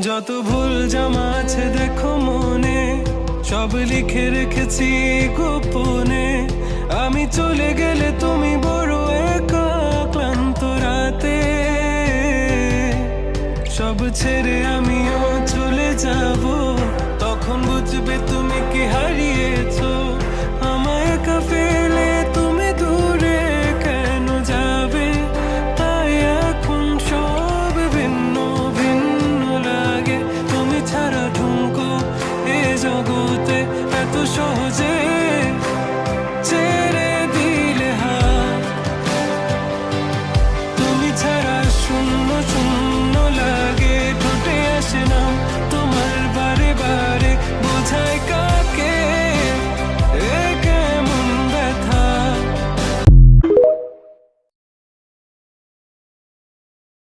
যত ভুল জামা আছে দেখো মনে, সব লিখে রেখেছি গোপনে। আমি চলে গেলে তুমি বড় একা ক্লান্ত রাতে, সব ছেড়ে আমিও চলে যাব। তখন বুঝবে তুমি কি হারিয়েছো।